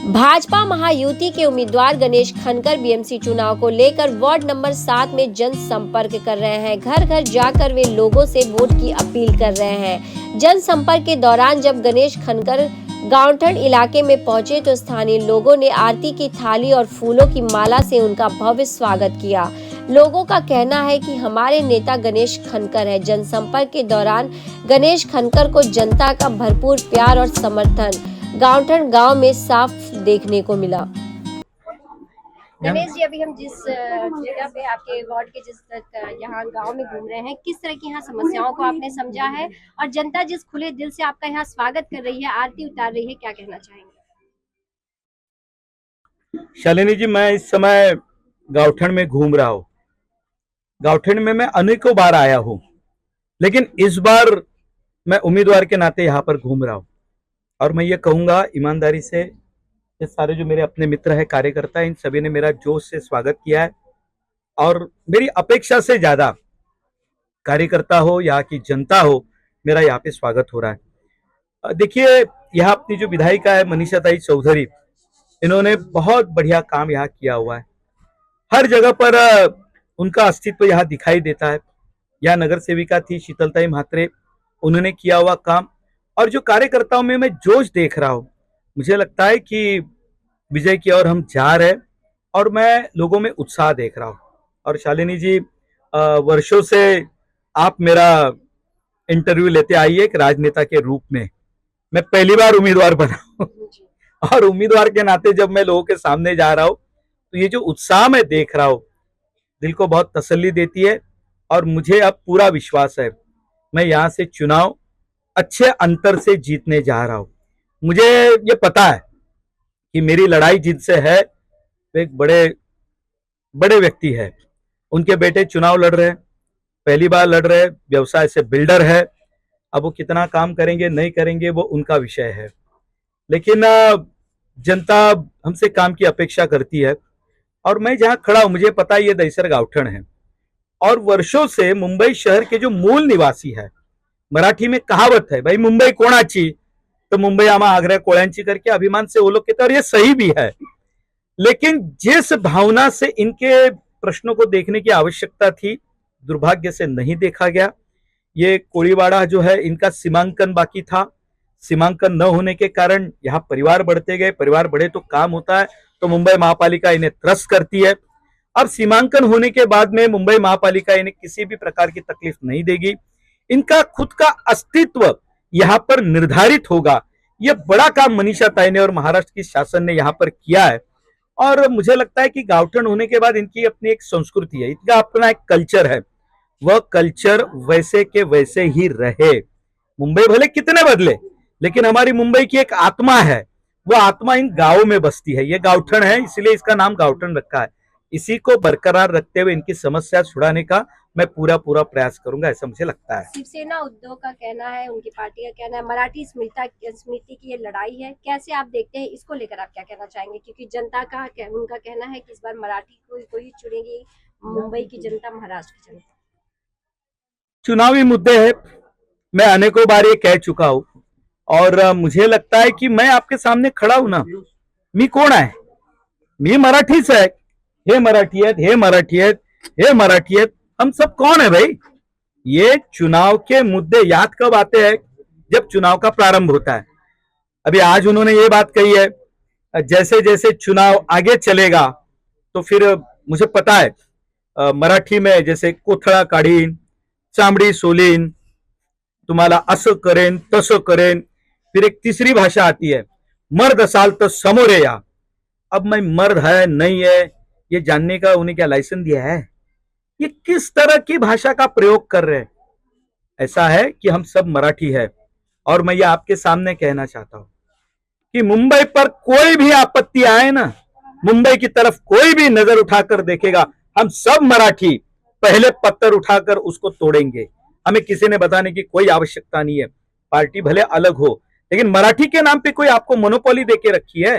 भाजपा महायुति के उम्मीदवार गणेश खनकर बीएमसी चुनाव को लेकर वार्ड नंबर 7 में जनसंपर्क कर रहे हैं। घर घर जाकर वे लोगों से वोट की अपील कर रहे हैं। जनसंपर्क के दौरान जब गणेश खनकर गांवठन इलाके में पहुंचे तो स्थानीय लोगों ने आरती की थाली और फूलों की माला से उनका भव्य स्वागत किया। लोगों का कहना है कि हमारे नेता गणेश खनकर है। जनसंपर्क के दौरान गणेश खनकर को जनता का भरपूर प्यार और समर्थन गांवठन गांव में साफ देखने को मिला। गणेश जी, अभी हम जिस जगह पे आपके वार्ड के जिस यहाँ गांव में घूम रहे हैं, किस तरह की यहाँ समस्याओं को आपने समझा है और जनता जिस खुले दिल से आपका यहाँ स्वागत कर रही है, आरती उतार रही है, क्या कहना चाहेंगे? शालिनी जी, मैं इस समय गांवठन में घूम रहा हूँ। गांवठन में मैं अनेकों बार आया हूँ, लेकिन इस बार मैं उम्मीदवार के नाते यहाँ पर घूम रहा हूँ और मैं ये कहूँगा ईमानदारी से, ये सारे जो मेरे अपने मित्र हैं, कार्यकर्ता हैं, इन सभी ने मेरा जोश से स्वागत किया है और मेरी अपेक्षा से ज्यादा कार्यकर्ता हो, यहाँ की जनता हो, मेरा यहाँ पे स्वागत हो रहा है। देखिए, यहाँ अपनी जो विधायिका है मनीषा ताई चौधरी, इन्होंने बहुत बढ़िया काम यहाँ किया हुआ है। हर जगह पर उनका अस्तित्व यहाँ दिखाई देता है। यहाँ नगर सेविका थी शीतलताई म्हात्रे, उन्होंने किया हुआ काम और जो कार्यकर्ताओं में मैं जोश देख रहा हूँ, मुझे लगता है कि विजय की ओर हम जा रहे हैं और मैं लोगों में उत्साह देख रहा हूँ। और शालिनी जी, वर्षों से आप मेरा इंटरव्यू लेते आई है एक राजनेता के रूप में। मैं पहली बार उम्मीदवार बना हूँ और उम्मीदवार के नाते जब मैं लोगों के सामने जा रहा हूँ तो ये जो उत्साह मैं देख रहा हूँ दिल को बहुत तसल्ली देती है और मुझे अब पूरा विश्वास है मैं यहाँ से चुनाव अच्छे अंतर से जीतने जा रहा हूँ। मुझे ये पता है कि मेरी लड़ाई जिनसे है वो एक बड़े बड़े व्यक्ति है। उनके बेटे चुनाव लड़ रहे हैं, पहली बार लड़ रहे हैं, व्यवसाय से बिल्डर है। अब वो कितना काम करेंगे नहीं करेंगे वो उनका विषय है, लेकिन जनता हमसे काम की अपेक्षा करती है और मैं जहां खड़ा हूं मुझे पता है ये दहीसर गांवठन है और वर्षों से मुंबई शहर के जो मूल निवासी है, मराठी में कहावत है भाई मुंबई कोणाची, तो मुंबई आमा आग्रा कोळ्यांची करके अभिमान से वो लोग कहते हैं और ये सही भी है। लेकिन जिस भावना से इनके प्रश्नों को देखने की आवश्यकता थी, दुर्भाग्य से नहीं देखा गया। ये कोळीवाड़ा जो है इनका सीमांकन बाकी था, सीमांकन न होने के कारण यहाँ परिवार बढ़ते गए, परिवार बढ़े तो काम होता है, तो मुंबई महापालिका इन्हें त्रस्त करती है। अब सीमांकन होने के बाद में मुंबई महापालिका इन्हें किसी भी प्रकार की तकलीफ नहीं देगी, इनका खुद का अस्तित्व यहाँ पर निर्धारित होगा। ये बड़ा काम मनीषा ताई ने और महाराष्ट्र की शासन ने यहाँ पर किया है और मुझे लगता है कि गांवठन होने के बाद इनकी अपनी एक संस्कृति है, इनका अपना एक कल्चर है, वह कल्चर वैसे के वैसे ही रहे। मुंबई भले कितने बदले, लेकिन हमारी मुंबई की एक आत्मा है, वह आत्मा इन गांवों में बसती है। ये गांवठन है, इसलिए इसका नाम गांवठन रखा है। इसी को बरकरार रखते हुए इनकी समस्या छुड़ाने का मैं पूरा प्रयास करूंगा, ऐसा मुझे लगता है। शिवसेना उद्धव का कहना है, उनकी पार्टी का कहना है मराठी स्मृति की ये लड़ाई है, कैसे आप देखते हैं इसको लेकर? आप क्या कहना चाहेंगे? क्योंकि जनता का उनका कहना है कि इस बार मराठी को ही चुनेगी मुंबई की जनता, महाराष्ट्र की जनता। चुनावी मुद्दे है, मैं अनेकों बार ये कह चुका हूं और मुझे लगता है कि मैं आपके सामने खड़ा हूं ना, मी कोण आहे? मी मराठीच आहे। हे मराठी आहेत, हे मराठी आहेत, हे मराठी आहेत, हम सब कौन है भाई? ये चुनाव के मुद्दे याद कब आते हैं? जब चुनाव का प्रारंभ होता है। अभी आज उन्होंने ये बात कही है, जैसे जैसे चुनाव आगे चलेगा तो फिर मुझे पता है मराठी में जैसे कोथळा काढीन, चामडी सोलीन, तुम्हाला असं करेन तसं करेन। फिर एक तीसरी भाषा आती है, मर्द असाल तो समोरे या। अब मैं मर्द है नहीं है ये जानने का उन्हें क्या लाइसेंस दिया है? ये किस तरह की भाषा का प्रयोग कर रहे हैं? ऐसा है कि हम सब मराठी है और मैं ये आपके सामने कहना चाहता हूं कि मुंबई पर कोई भी आपत्ति आए ना, मुंबई की तरफ कोई भी नजर उठाकर देखेगा, हम सब मराठी पहले पत्थर उठाकर उसको तोड़ेंगे। हमें किसी ने बताने की कोई आवश्यकता नहीं है। पार्टी भले अलग हो, लेकिन मराठी के नाम पे कोई आपको मोनोपोली देके रखी है?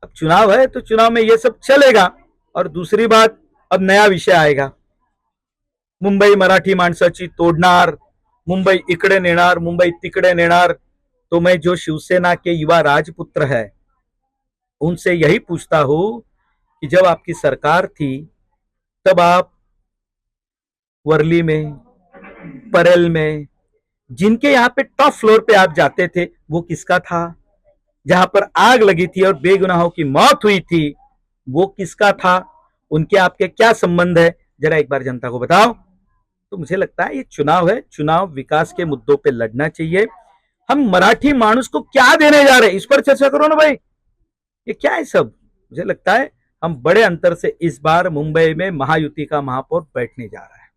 अब चुनाव है तो चुनाव में ये सब चलेगा। और दूसरी बात, अब नया विषय आएगा, मुंबई मराठी माणसाची तोडणार, मुंबई इकडे नेणार, मुंबई तिकडे नेणार। तो मैं जो शिवसेना के युवा राजपुत्र है, उनसे यही पूछता हूं कि जब आपकी सरकार थी तब आप वर्ली में, परेल में, जिनके यहाँ पे टॉप फ्लोर पे आप जाते थे, वो किसका था? जहां पर आग लगी थी और बेगुनाहों की मौत हुई थी, वो किसका था? उनके आपके क्या संबंध है? जरा एक बार जनता को बताओ। तो मुझे लगता है ये चुनाव है, चुनाव विकास के मुद्दों पे लड़ना चाहिए। हम मराठी मानुस को क्या देने जा रहे हैं, इस पर चर्चा करो ना भाई। ये क्या है सब? मुझे लगता है हम बड़े अंतर से इस बार मुंबई में महायुति का महापौर बैठने जा रहा है।